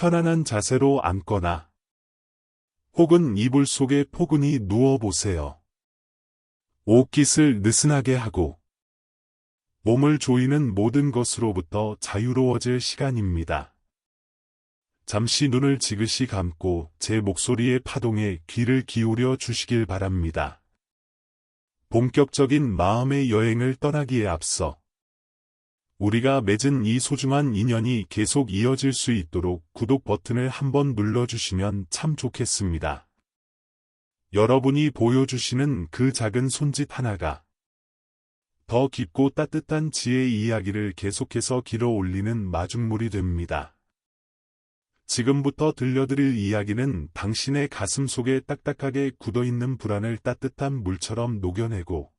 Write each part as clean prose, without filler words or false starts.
편안한 자세로 앉거나 혹은 이불 속에 포근히 누워보세요. 옷깃을 느슨하게 하고 몸을 조이는 모든 것으로부터 자유로워질 시간입니다. 잠시 눈을 지그시 감고 제 목소리의 파동에 귀를 기울여 주시길 바랍니다. 본격적인 마음의 여행을 떠나기에 앞서 우리가 맺은 이 소중한 인연이 계속 이어질 수 있도록 구독 버튼을 한번 눌러주시면 참 좋겠습니다. 여러분이 보여주시는 그 작은 손짓 하나가 더 깊고 따뜻한 지혜의 이야기를 계속해서 길어 올리는 마중물이 됩니다. 지금부터 들려드릴 이야기는 당신의 가슴 속에 딱딱하게 굳어있는 불안을 따뜻한 물처럼 녹여내고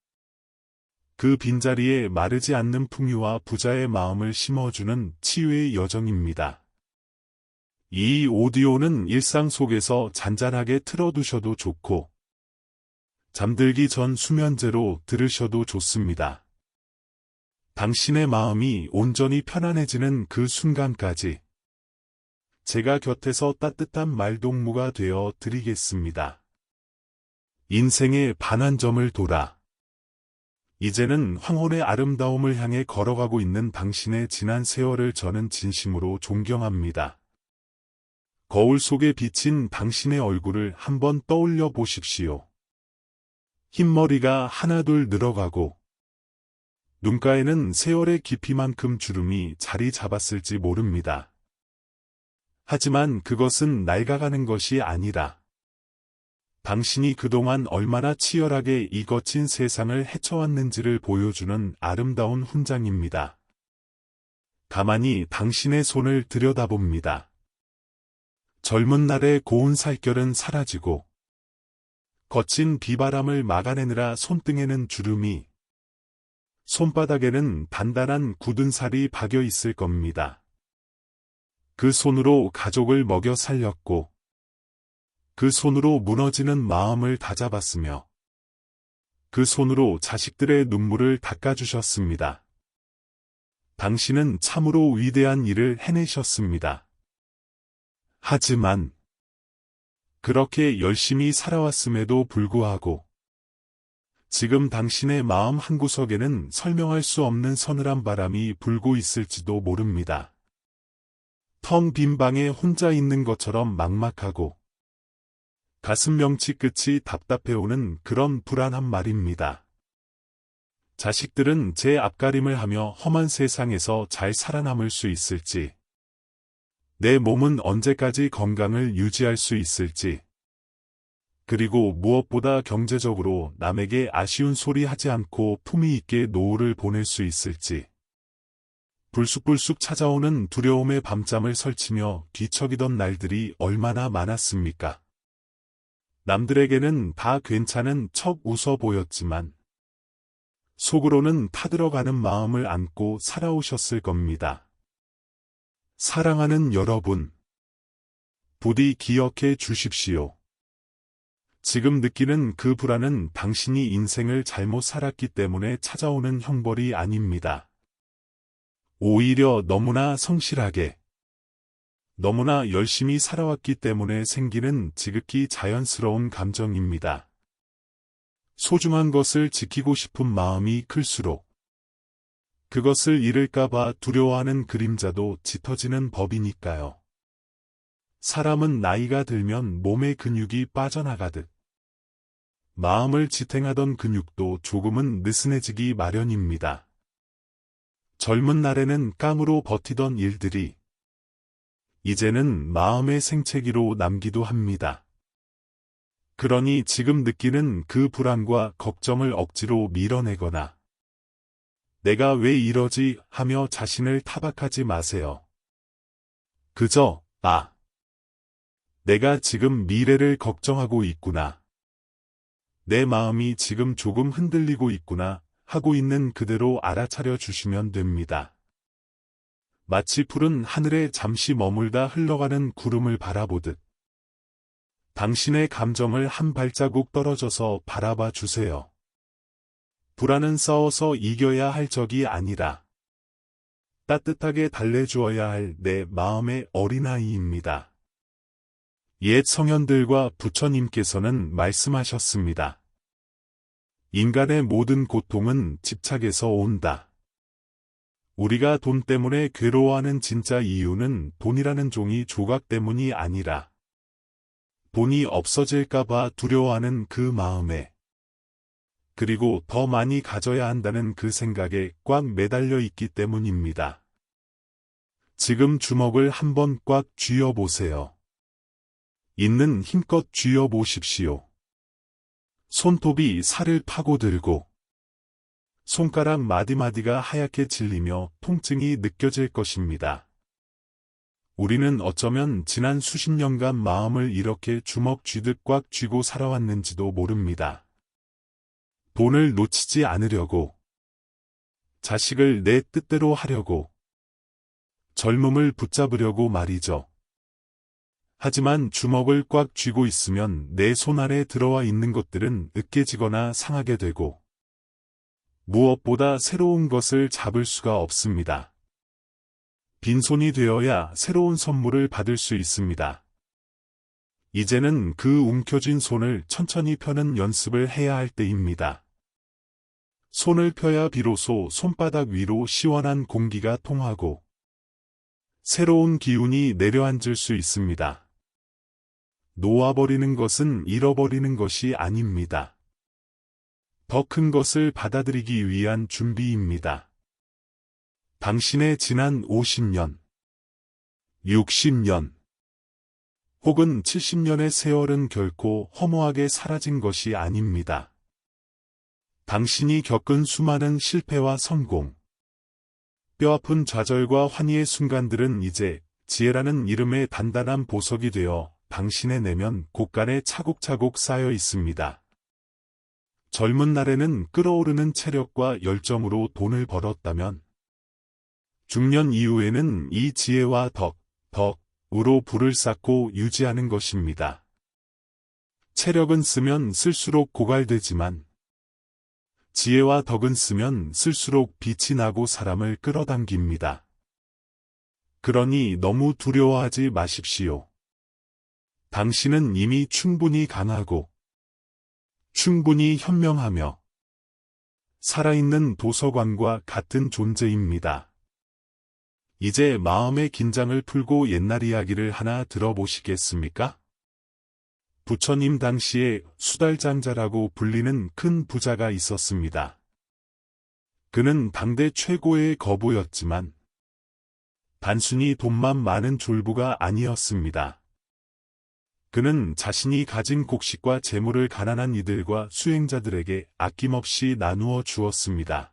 그 빈자리에 마르지 않는 풍요와 부자의 마음을 심어주는 치유의 여정입니다. 이 오디오는 일상 속에서 잔잔하게 틀어두셔도 좋고 잠들기 전 수면제로 들으셔도 좋습니다. 당신의 마음이 온전히 편안해지는 그 순간까지 제가 곁에서 따뜻한 말동무가 되어 드리겠습니다. 인생의 반환점을 돌아 이제는 황혼의 아름다움을 향해 걸어가고 있는 당신의 지난 세월을 저는 진심으로 존경합니다. 거울 속에 비친 당신의 얼굴을 한번 떠올려 보십시오. 흰머리가 하나둘 늘어가고 눈가에는 세월의 깊이만큼 주름이 자리 잡았을지 모릅니다. 하지만 그것은 낡아가는 것이 아니라 당신이 그동안 얼마나 치열하게 이 거친 세상을 헤쳐왔는지를 보여주는 아름다운 훈장입니다. 가만히 당신의 손을 들여다봅니다. 젊은 날의 고운 살결은 사라지고 거친 비바람을 막아내느라 손등에는 주름이, 손바닥에는 단단한 굳은 살이 박여 있을 겁니다. 그 손으로 가족을 먹여 살렸고 그 손으로 무너지는 마음을 다잡았으며 그 손으로 자식들의 눈물을 닦아주셨습니다. 당신은 참으로 위대한 일을 해내셨습니다. 하지만 그렇게 열심히 살아왔음에도 불구하고 지금 당신의 마음 한구석에는 설명할 수 없는 서늘한 바람이 불고 있을지도 모릅니다. 텅 빈 방에 혼자 있는 것처럼 막막하고 가슴 명치 끝이 답답해오는 그런 불안한 말입니다. 자식들은 제 앞가림을 하며 험한 세상에서 잘 살아남을 수 있을지, 내 몸은 언제까지 건강을 유지할 수 있을지, 그리고 무엇보다 경제적으로 남에게 아쉬운 소리 하지 않고 품위 있게 노후를 보낼 수 있을지, 불쑥불쑥 찾아오는 두려움의 밤잠을 설치며 뒤척이던 날들이 얼마나 많았습니까? 남들에게는 다 괜찮은 척 웃어 보였지만 속으로는 타들어가는 마음을 안고 살아오셨을 겁니다. 사랑하는 여러분, 부디 기억해 주십시오. 지금 느끼는 그 불안은 당신이 인생을 잘못 살았기 때문에 찾아오는 형벌이 아닙니다. 오히려 너무나 성실하게, 너무나 열심히 살아왔기 때문에 생기는 지극히 자연스러운 감정입니다. 소중한 것을 지키고 싶은 마음이 클수록 그것을 잃을까봐 두려워하는 그림자도 짙어지는 법이니까요. 사람은 나이가 들면 몸의 근육이 빠져나가듯 마음을 지탱하던 근육도 조금은 느슨해지기 마련입니다. 젊은 날에는 깡으로 버티던 일들이 이제는 마음의 생채기로 남기도 합니다. 그러니 지금 느끼는 그 불안과 걱정을 억지로 밀어내거나 내가 왜 이러지 하며 자신을 타박하지 마세요. 그저 내가 지금 미래를 걱정하고 있구나. 내 마음이 지금 조금 흔들리고 있구나 하고 있는 그대로 알아차려 주시면 됩니다. 마치 푸른 하늘에 잠시 머물다 흘러가는 구름을 바라보듯 당신의 감정을 한 발자국 떨어져서 바라봐 주세요. 불안은 싸워서 이겨야 할 적이 아니라 따뜻하게 달래주어야 할 내 마음의 어린아이입니다. 옛 성현들과 부처님께서는 말씀하셨습니다. 인간의 모든 고통은 집착에서 온다. 우리가 돈 때문에 괴로워하는 진짜 이유는 돈이라는 종이 조각 때문이 아니라 돈이 없어질까봐 두려워하는 그 마음에, 그리고 더 많이 가져야 한다는 그 생각에 꽉 매달려 있기 때문입니다. 지금 주먹을 한번 꽉 쥐어보세요. 있는 힘껏 쥐어보십시오. 손톱이 살을 파고들고 손가락 마디마디가 하얗게 질리며 통증이 느껴질 것입니다. 우리는 어쩌면 지난 수십 년간 마음을 이렇게 주먹 쥐듯 꽉 쥐고 살아왔는지도 모릅니다. 돈을 놓치지 않으려고, 자식을 내 뜻대로 하려고, 젊음을 붙잡으려고 말이죠. 하지만 주먹을 꽉 쥐고 있으면 내 손 아래 들어와 있는 것들은 으깨지거나 상하게 되고, 무엇보다 새로운 것을 잡을 수가 없습니다. 빈손이 되어야 새로운 선물을 받을 수 있습니다. 이제는 그 움켜쥔 손을 천천히 펴는 연습을 해야 할 때입니다. 손을 펴야 비로소 손바닥 위로 시원한 공기가 통하고 새로운 기운이 내려앉을 수 있습니다. 놓아버리는 것은 잃어버리는 것이 아닙니다. 더 큰 것을 받아들이기 위한 준비입니다. 당신의 지난 50년, 60년, 혹은 70년의 세월은 결코 허무하게 사라진 것이 아닙니다. 당신이 겪은 수많은 실패와 성공, 뼈아픈 좌절과 환희의 순간들은 이제 지혜라는 이름의 단단한 보석이 되어 당신의 내면 곳간에 차곡차곡 쌓여 있습니다. 젊은 날에는 끓어오르는 체력과 열정으로 돈을 벌었다면 중년 이후에는 이 지혜와 덕으로 불을 쌓고 유지하는 것입니다. 체력은 쓰면 쓸수록 고갈되지만 지혜와 덕은 쓰면 쓸수록 빛이 나고 사람을 끌어당깁니다. 그러니 너무 두려워하지 마십시오. 당신은 이미 충분히 강하고 충분히 현명하며 살아있는 도서관과 같은 존재입니다. 이제 마음의 긴장을 풀고 옛날 이야기를 하나 들어보시겠습니까? 부처님 당시에 수달장자라고 불리는 큰 부자가 있었습니다. 그는 당대 최고의 거부였지만 단순히 돈만 많은 졸부가 아니었습니다. 그는 자신이 가진 곡식과 재물을 가난한 이들과 수행자들에게 아낌없이 나누어 주었습니다.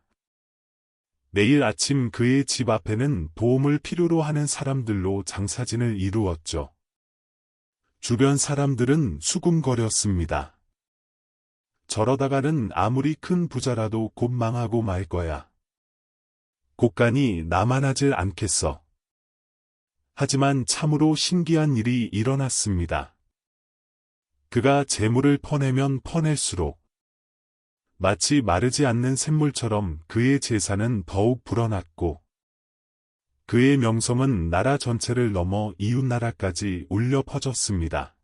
매일 아침 그의 집 앞에는 도움을 필요로 하는 사람들로 장사진을 이루었죠. 주변 사람들은 수군거렸습니다. 저러다가는 아무리 큰 부자라도 곧 망하고 말 거야. 곳간이 나만하질 않겠어. 하지만 참으로 신기한 일이 일어났습니다. 그가 재물을 퍼내면 퍼낼수록 마치 마르지 않는 샘물처럼 그의 재산은 더욱 불어났고 그의 명성은 나라 전체를 넘어 이웃나라까지 울려 퍼졌습니다.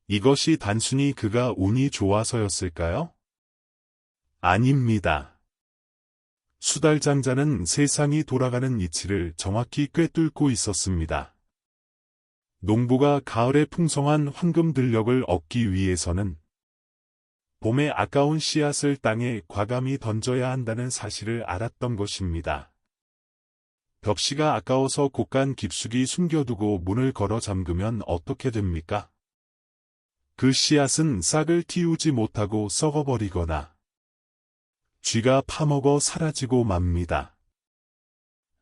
이것이 단순히 그가 운이 좋아서였을까요? 아닙니다. 수달장자는 세상이 돌아가는 이치를 정확히 꿰뚫고 있었습니다. 농부가 가을에 풍성한 황금 들녘을 얻기 위해서는 봄에 아까운 씨앗을 땅에 과감히 던져야 한다는 사실을 알았던 것입니다. 벽시가 아까워서 곳간 깊숙이 숨겨두고 문을 걸어 잠그면 어떻게 됩니까? 그 씨앗은 싹을 틔우지 못하고 썩어버리거나 쥐가 파먹어 사라지고 맙니다.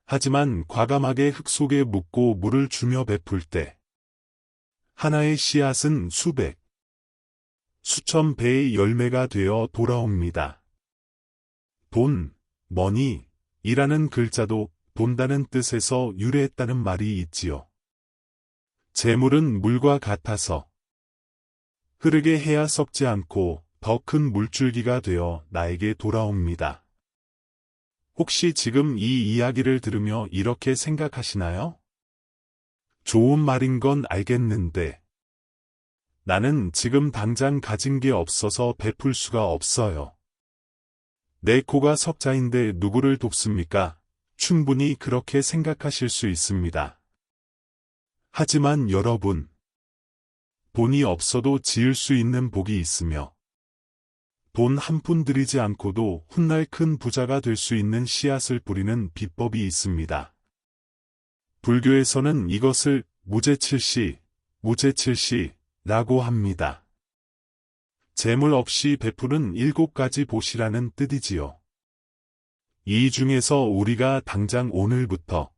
하지만 과감하게 흙 속에 묻고 물을 주며 베풀 때 하나의 씨앗은 수백, 수천 배의 열매가 되어 돌아옵니다. 돈, 머니이라는 글자도 돈다는 뜻에서 유래했다는 말이 있지요. 재물은 물과 같아서 흐르게 해야 썩지 않고 더 큰 물줄기가 되어 나에게 돌아옵니다. 혹시 지금 이 이야기를 들으며 이렇게 생각하시나요? 좋은 말인 건 알겠는데, 나는 지금 당장 가진 게 없어서 베풀 수가 없어요. 내 코가 석자인데 누구를 돕습니까? 충분히 그렇게 생각하실 수 있습니다. 하지만 여러분, 돈이 없어도 지을 수 있는 복이 있으며, 돈 한 푼 들이지 않고도 훗날 큰 부자가 될 수 있는 씨앗을 뿌리는 비법이 있습니다. 불교에서는 이것을 무제칠시, 무제칠시라고 합니다. 재물 없이 베푸는 7가지 보시라는 뜻이지요. 이 중에서 우리가 당장 오늘부터,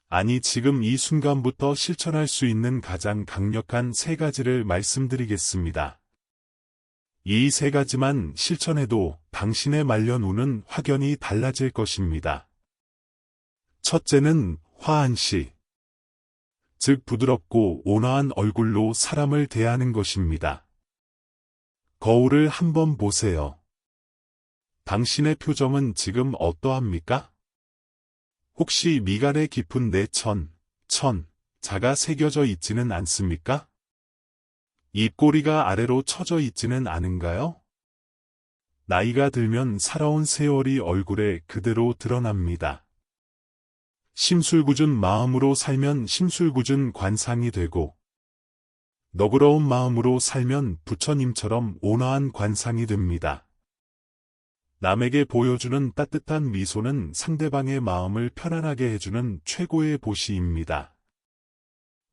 아니 지금 이 순간부터 실천할 수 있는 가장 강력한 3가지를 말씀드리겠습니다. 이 3가지만 실천해도 당신의 말년 운은 확연히 달라질 것입니다. 첫째는 화한시, 즉 부드럽고 온화한 얼굴로 사람을 대하는 것입니다. 거울을 한번 보세요. 당신의 표정은 지금 어떠합니까? 혹시 미간에 깊은 자가 새겨져 있지는 않습니까? 입꼬리가 아래로 처져 있지는 않은가요? 나이가 들면 살아온 세월이 얼굴에 그대로 드러납니다. 심술궂은 마음으로 살면 심술궂은 관상이 되고, 너그러운 마음으로 살면 부처님처럼 온화한 관상이 됩니다. 남에게 보여주는 따뜻한 미소는 상대방의 마음을 편안하게 해주는 최고의 보시입니다.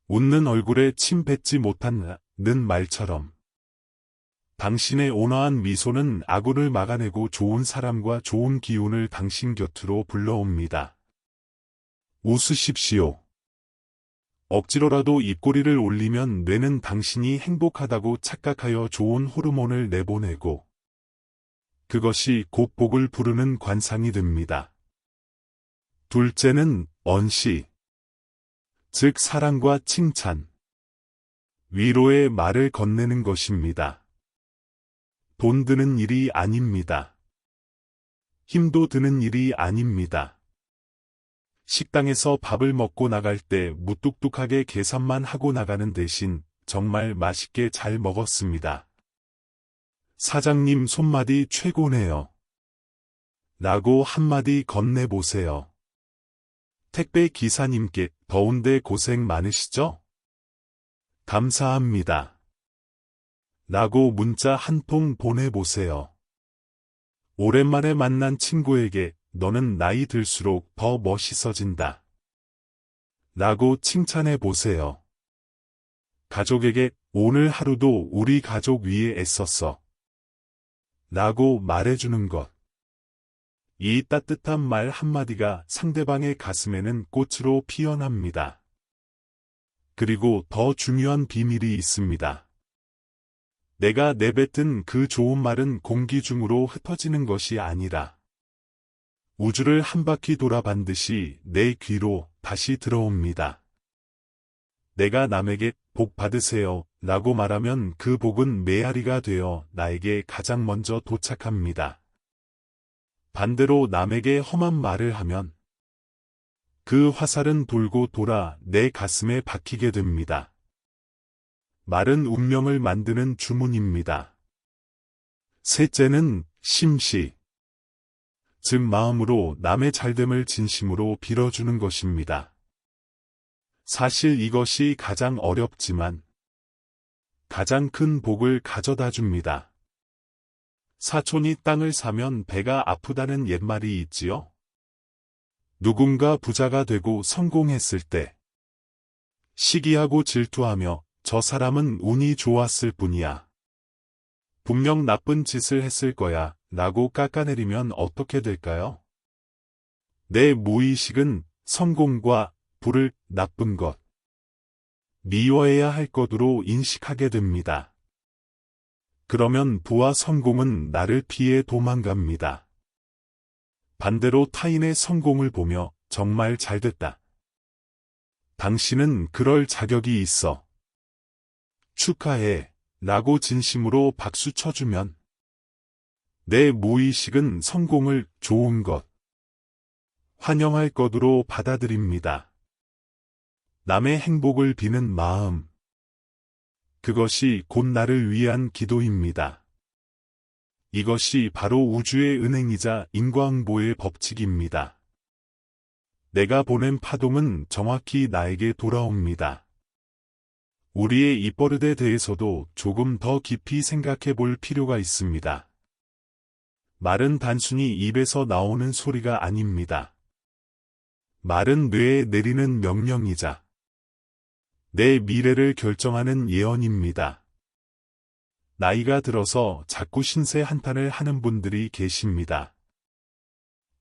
웃는 얼굴에 침 뱉지 못하는 말처럼 당신의 온화한 미소는 악운을 막아내고 좋은 사람과 좋은 기운을 당신 곁으로 불러옵니다. 웃으십시오. 억지로라도 입꼬리를 올리면 뇌는 당신이 행복하다고 착각하여 좋은 호르몬을 내보내고 그것이 곧 복을 부르는 관상이 됩니다. 둘째는 언시, 즉 사랑과 칭찬, 위로의 말을 건네는 것입니다. 돈 드는 일이 아닙니다. 힘도 드는 일이 아닙니다. 식당에서 밥을 먹고 나갈 때 무뚝뚝하게 계산만 하고 나가는 대신 정말 맛있게 잘 먹었습니다. 사장님 손맛이 최고네요. 라고 한마디 건네보세요. 택배 기사님께 더운데 고생 많으시죠? 감사합니다. 라고 문자 한 통 보내보세요. 오랜만에 만난 친구에게 너는 나이 들수록 더 멋있어진다. 라고 칭찬해 보세요. 가족에게 오늘 하루도 우리 가족 위해 애썼어. 라고 말해주는 것. 이 따뜻한 말 한마디가 상대방의 가슴에는 꽃으로 피어납니다. 그리고 더 중요한 비밀이 있습니다. 내가 내뱉은 그 좋은 말은 공기 중으로 흩어지는 것이 아니라 우주를 한 바퀴 돌아반듯이 내 귀로 다시 들어옵니다. 내가 남에게 복 받으세요 라고 말하면 그 복은 메아리가 되어 나에게 가장 먼저 도착합니다. 반대로 남에게 험한 말을 하면 그 화살은 돌고 돌아 내 가슴에 박히게 됩니다. 말은 운명을 만드는 주문입니다. 셋째는 심시, 즉 마음으로 남의 잘됨을 진심으로 빌어주는 것입니다. 사실 이것이 가장 어렵지만 가장 큰 복을 가져다 줍니다. 사촌이 땅을 사면 배가 아프다는 옛말이 있지요. 누군가 부자가 되고 성공했을 때 시기하고 질투하며 저 사람은 운이 좋았을 뿐이야. 분명 나쁜 짓을 했을 거야 라고 깎아내리면 어떻게 될까요? 내 무의식은 성공과 불을 나쁜 것, 미워해야 할 것으로 인식하게 됩니다. 그러면 부와 성공은 나를 피해 도망갑니다. 반대로 타인의 성공을 보며 정말 잘됐다. 당신은 그럴 자격이 있어. 축하해 라고 진심으로 박수 쳐주면 내 무의식은 성공을 좋은 것, 환영할 것으로 받아들입니다. 남의 행복을 비는 마음. 그것이 곧 나를 위한 기도입니다. 이것이 바로 우주의 은행이자 인과응보의 법칙입니다. 내가 보낸 파동은 정확히 나에게 돌아옵니다. 우리의 입버릇에 대해서도 조금 더 깊이 생각해 볼 필요가 있습니다. 말은 단순히 입에서 나오는 소리가 아닙니다. 말은 뇌에 내리는 명령이자 내 미래를 결정하는 예언입니다. 나이가 들어서 자꾸 신세 한탄을 하는 분들이 계십니다.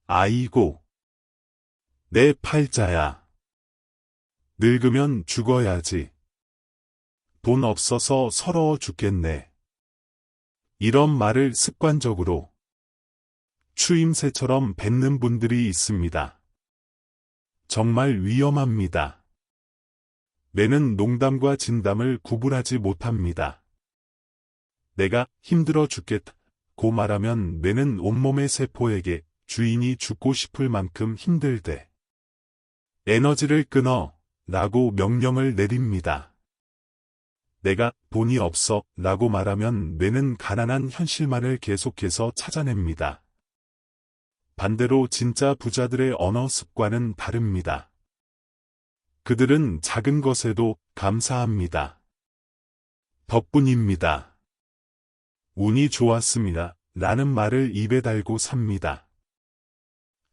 아이고, 내 팔자야. 늙으면 죽어야지. 돈 없어서 서러워 죽겠네. 이런 말을 습관적으로 추임새처럼 뱉는 분들이 있습니다. 정말 위험합니다. 뇌는 농담과 진담을 구분하지 못합니다. 내가 힘들어 죽겠다고 말하면 뇌는 온몸의 세포에게 주인이 죽고 싶을 만큼 힘들대. 에너지를 끊어 라고 명령을 내립니다. 내가 돈이 없어 라고 말하면 뇌는 가난한 현실만을 계속해서 찾아냅니다. 반대로 진짜 부자들의 언어 습관은 다릅니다. 그들은 작은 것에도 감사합니다. 덕분입니다. 운이 좋았습니다. 라는 말을 입에 달고 삽니다.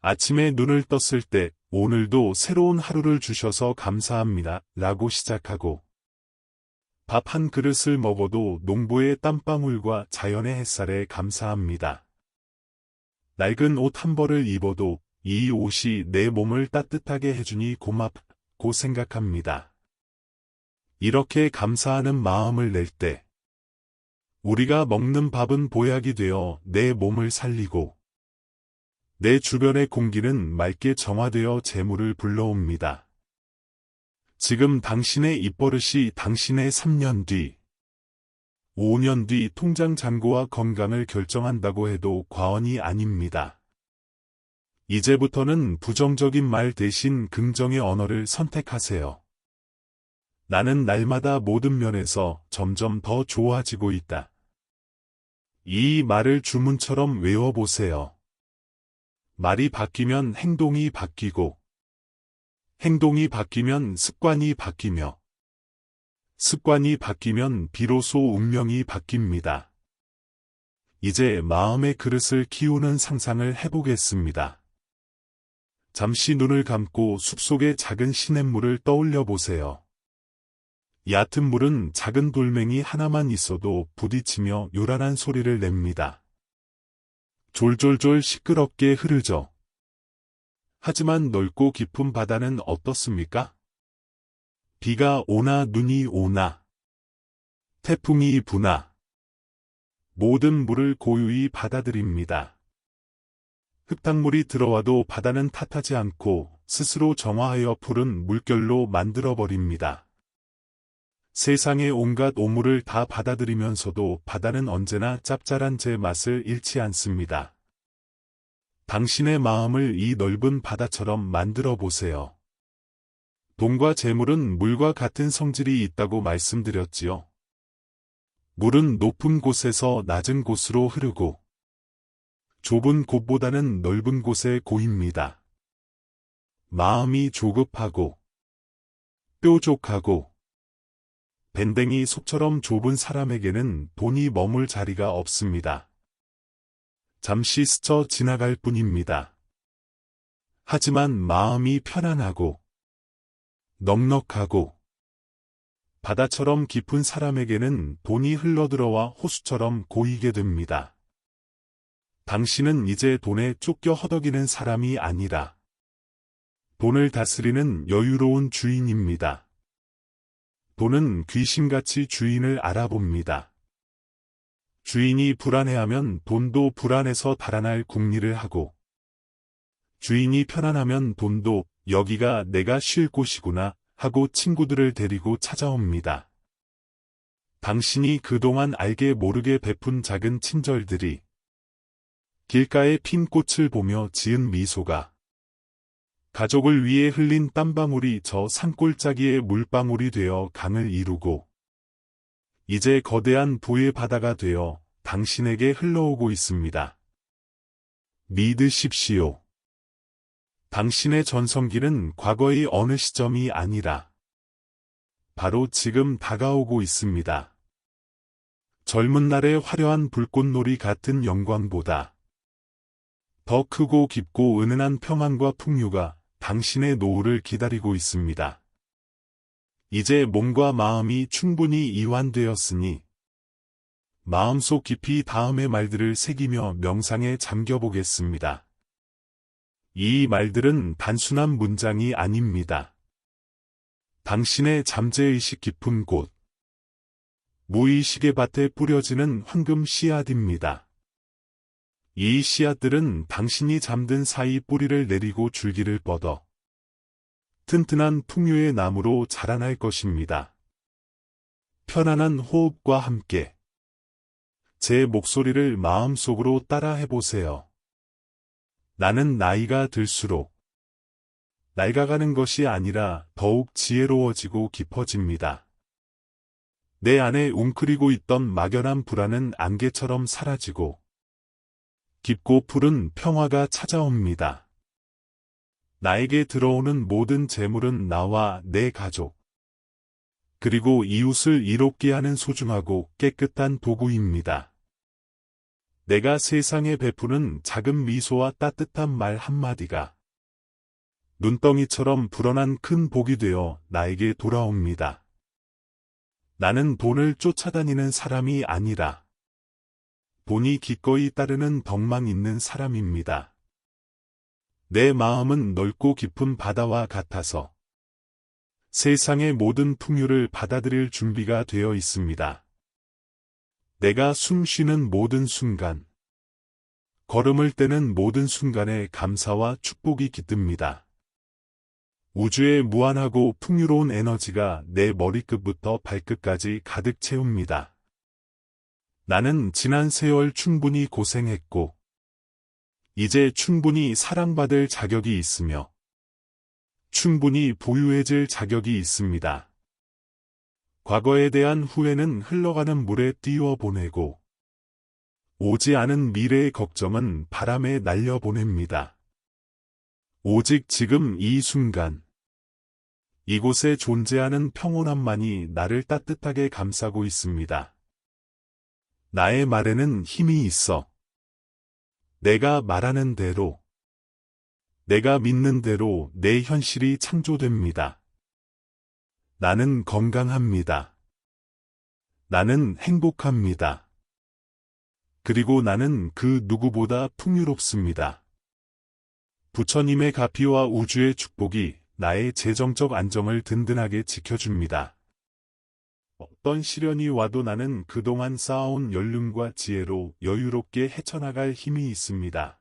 아침에 눈을 떴을 때 오늘도 새로운 하루를 주셔서 감사합니다. 라고 시작하고 밥 한 그릇을 먹어도 농부의 땀방울과 자연의 햇살에 감사합니다. 낡은 옷 한 벌을 입어도 이 옷이 내 몸을 따뜻하게 해주니 고맙고 생각합니다. 이렇게 감사하는 마음을 낼 때 우리가 먹는 밥은 보약이 되어 내 몸을 살리고 내 주변의 공기는 맑게 정화되어 재물을 불러옵니다. 지금 당신의 입버릇이 당신의 3년 뒤, 5년 뒤 통장 잔고와 건강을 결정한다고 해도 과언이 아닙니다. 이제부터는 부정적인 말 대신 긍정의 언어를 선택하세요. 나는 날마다 모든 면에서 점점 더 좋아지고 있다. 이 말을 주문처럼 외워보세요. 말이 바뀌면 행동이 바뀌고, 행동이 바뀌면 습관이 바뀌며, 습관이 바뀌면 비로소 운명이 바뀝니다. 이제 마음의 그릇을 키우는 상상을 해보겠습니다. 잠시 눈을 감고 숲속의 작은 시냇물을 떠올려 보세요. 얕은 물은 작은 돌멩이 하나만 있어도 부딪히며 요란한 소리를 냅니다. 졸졸졸 시끄럽게 흐르죠. 하지만 넓고 깊은 바다는 어떻습니까? 비가 오나 눈이 오나, 태풍이 부나, 모든 물을 고유히 받아들입니다. 흙탕물이 들어와도 바다는 탓하지 않고 스스로 정화하여 푸른 물결로 만들어버립니다. 세상의 온갖 오물을 다 받아들이면서도 바다는 언제나 짭짤한 제 맛을 잃지 않습니다. 당신의 마음을 이 넓은 바다처럼 만들어 보세요. 돈과 재물은 물과 같은 성질이 있다고 말씀드렸지요. 물은 높은 곳에서 낮은 곳으로 흐르고 좁은 곳보다는 넓은 곳에 고입니다. 마음이 조급하고 뾰족하고 밴댕이 속처럼 좁은 사람에게는 돈이 머물 자리가 없습니다. 잠시 스쳐 지나갈 뿐입니다. 하지만 마음이 편안하고 넉넉하고 바다처럼 깊은 사람에게는 돈이 흘러들어와 호수처럼 고이게 됩니다. 당신은 이제 돈에 쫓겨 허덕이는 사람이 아니라 돈을 다스리는 여유로운 주인입니다. 돈은 귀신같이 주인을 알아봅니다. 주인이 불안해하면 돈도 불안해서 달아날 궁리를 하고 주인이 편안하면 돈도 여기가 내가 쉴 곳이구나 하고 친구들을 데리고 찾아옵니다. 당신이 그동안 알게 모르게 베푼 작은 친절들이 길가에 핀 꽃을 보며 지은 미소가 가족을 위해 흘린 땀방울이 저 산골짜기의 물방울이 되어 강을 이루고 이제 거대한 부의 바다가 되어 당신에게 흘러오고 있습니다. 믿으십시오. 당신의 전성기는 과거의 어느 시점이 아니라 바로 지금 다가오고 있습니다. 젊은 날의 화려한 불꽃놀이 같은 영광보다 더 크고 깊고 은은한 평안과 풍요가 당신의 노후를 기다리고 있습니다. 이제 몸과 마음이 충분히 이완되었으니 마음속 깊이 다음의 말들을 새기며 명상에 잠겨보겠습니다. 이 말들은 단순한 문장이 아닙니다. 당신의 잠재의식 깊은 곳, 무의식의 밭에 뿌려지는 황금 씨앗입니다. 이 씨앗들은 당신이 잠든 사이 뿌리를 내리고 줄기를 뻗어 튼튼한 풍요의 나무로 자라날 것입니다. 편안한 호흡과 함께 제 목소리를 마음속으로 따라 해보세요. 나는 나이가 들수록 낡아가는 것이 아니라 더욱 지혜로워지고 깊어집니다. 내 안에 웅크리고 있던 막연한 불안은 안개처럼 사라지고 깊고 푸른 평화가 찾아옵니다. 나에게 들어오는 모든 재물은 나와 내 가족, 그리고 이웃을 이롭게 하는 소중하고 깨끗한 도구입니다. 내가 세상에 베푸는 작은 미소와 따뜻한 말 한마디가 눈덩이처럼 불어난 큰 복이 되어 나에게 돌아옵니다. 나는 돈을 쫓아다니는 사람이 아니라 돈이 기꺼이 따르는 덕망 있는 사람입니다. 내 마음은 넓고 깊은 바다와 같아서 세상의 모든 풍요를 받아들일 준비가 되어 있습니다. 내가 숨 쉬는 모든 순간, 걸음을 떼는 모든 순간에 감사와 축복이 깃듭니다. 우주의 무한하고 풍요로운 에너지가 내 머리끝부터 발끝까지 가득 채웁니다. 나는 지난 세월 충분히 고생했고, 이제 충분히 사랑받을 자격이 있으며, 충분히 부유해질 자격이 있습니다. 과거에 대한 후회는 흘러가는 물에 띄워보내고, 오지 않은 미래의 걱정은 바람에 날려보냅니다. 오직 지금 이 순간, 이곳에 존재하는 평온함만이 나를 따뜻하게 감싸고 있습니다. 나의 말에는 힘이 있어. 내가 말하는 대로, 내가 믿는 대로 내 현실이 창조됩니다. 나는 건강합니다. 나는 행복합니다. 그리고 나는 그 누구보다 풍요롭습니다. 부처님의 가피와 우주의 축복이 나의 재정적 안정을 든든하게 지켜줍니다. 어떤 시련이 와도 나는 그동안 쌓아온 연륜과 지혜로 여유롭게 헤쳐나갈 힘이 있습니다.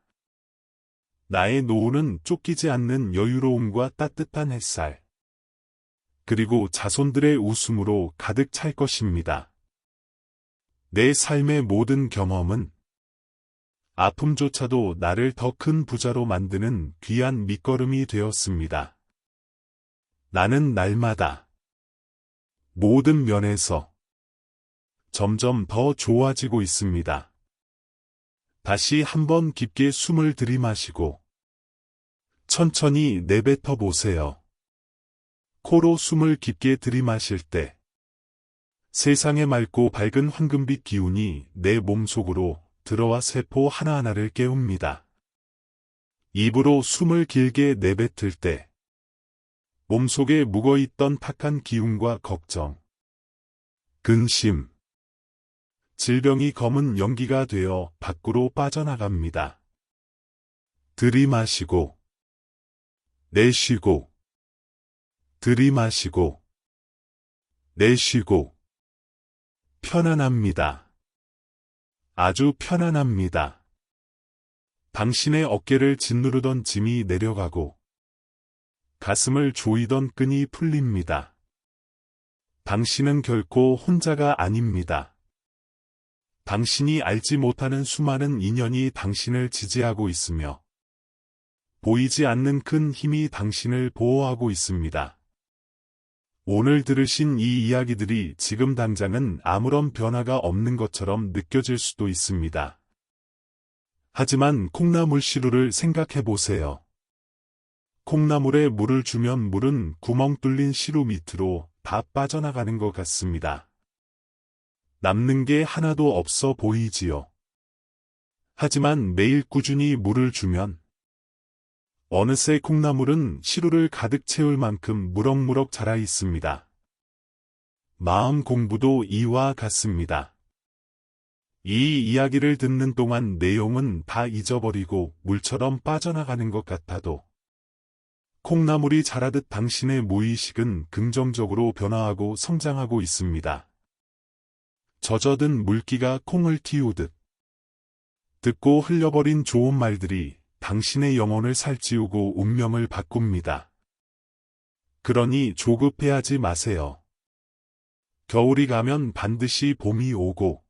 나의 노후는 쫓기지 않는 여유로움과 따뜻한 햇살, 그리고 자손들의 웃음으로 가득 찰 것입니다. 내 삶의 모든 경험은 아픔조차도 나를 더 큰 부자로 만드는 귀한 밑거름이 되었습니다. 나는 날마다 모든 면에서 점점 더 좋아지고 있습니다. 다시 한번 깊게 숨을 들이마시고 천천히 내뱉어 보세요. 코로 숨을 깊게 들이마실 때 세상의 맑고 밝은 황금빛 기운이 내 몸속으로 들어와 세포 하나하나를 깨웁니다. 입으로 숨을 길게 내뱉을 때 몸속에 묵어있던 탁한 기운과 걱정, 근심, 질병이 검은 연기가 되어 밖으로 빠져나갑니다. 들이마시고, 내쉬고, 들이마시고, 내쉬고, 편안합니다. 아주 편안합니다. 당신의 어깨를 짓누르던 짐이 내려가고, 가슴을 조이던 끈이 풀립니다. 당신은 결코 혼자가 아닙니다. 당신이 알지 못하는 수많은 인연이 당신을 지지하고 있으며 보이지 않는 큰 힘이 당신을 보호하고 있습니다. 오늘 들으신 이 이야기들이 지금 당장은 아무런 변화가 없는 것처럼 느껴질 수도 있습니다. 하지만 콩나물 시루를 생각해 보세요. 콩나물에 물을 주면 물은 구멍 뚫린 시루 밑으로 다 빠져나가는 것 같습니다. 남는 게 하나도 없어 보이지요. 하지만 매일 꾸준히 물을 주면 어느새 콩나물은 시루를 가득 채울 만큼 무럭무럭 자라 있습니다. 마음 공부도 이와 같습니다. 이 이야기를 듣는 동안 내용은 다 잊어버리고 물처럼 빠져나가는 것 같아도 콩나물이 자라듯 당신의 무의식은 긍정적으로 변화하고 성장하고 있습니다. 젖어든 물기가 콩을 틔우듯 듣고 흘려버린 좋은 말들이 당신의 영혼을 살찌우고 운명을 바꿉니다. 그러니 조급해하지 마세요. 겨울이 가면 반드시 봄이 오고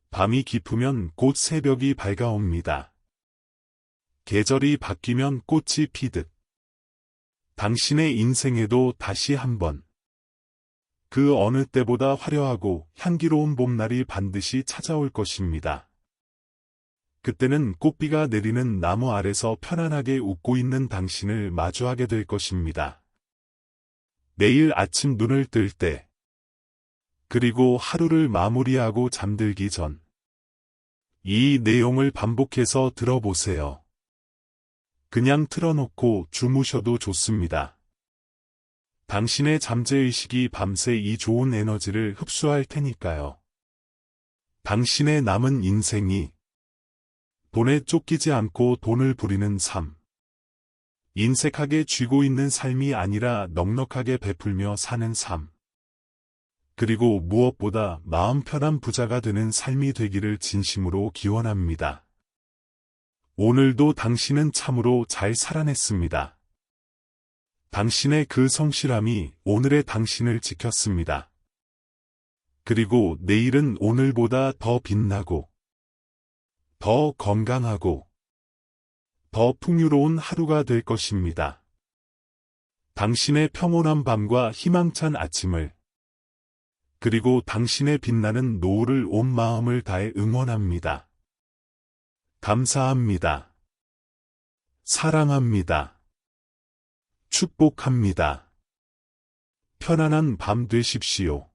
밤이 깊으면 곧 새벽이 밝아옵니다. 계절이 바뀌면 꽃이 피듯 당신의 인생에도 다시 한번 그 어느 때보다 화려하고 향기로운 봄날이 반드시 찾아올 것입니다. 그때는 꽃비가 내리는 나무 아래서 편안하게 웃고 있는 당신을 마주하게 될 것입니다. 내일 아침 눈을 뜰 때, 그리고 하루를 마무리하고 잠들기 전, 이 내용을 반복해서 들어보세요. 그냥 틀어놓고 주무셔도 좋습니다. 당신의 잠재의식이 밤새 이 좋은 에너지를 흡수할 테니까요. 당신의 남은 인생이 돈에 쫓기지 않고 돈을 부리는 삶. 인색하게 쥐고 있는 삶이 아니라 넉넉하게 베풀며 사는 삶. 그리고 무엇보다 마음 편한 부자가 되는 삶이 되기를 진심으로 기원합니다. 오늘도 당신은 참으로 잘 살아냈습니다. 당신의 그 성실함이 오늘의 당신을 지켰습니다. 그리고 내일은 오늘보다 더 빛나고 더 건강하고 더 풍요로운 하루가 될 것입니다. 당신의 평온한 밤과 희망찬 아침을 그리고 당신의 빛나는 노을을 온 마음을 다해 응원합니다. 감사합니다. 사랑합니다. 축복합니다. 편안한 밤 되십시오.